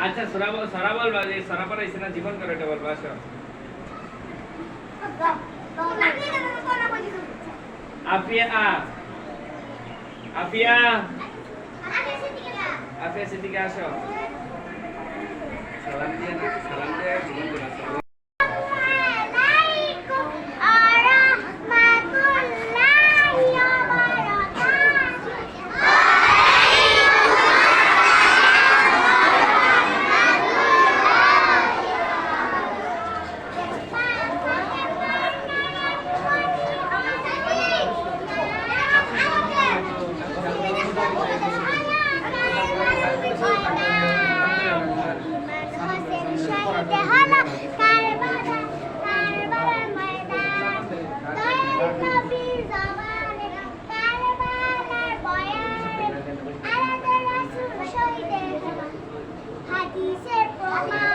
আচ্ছা সরা বলবা যে সরা পড়াইছে না জীবন করে এটা বলবা আসো আফিয়া আফিয়া আফিয়া সিদ্দিকা আসো সালাম দিয়ে জীবন করে আসো হাদিসের প্রমাণ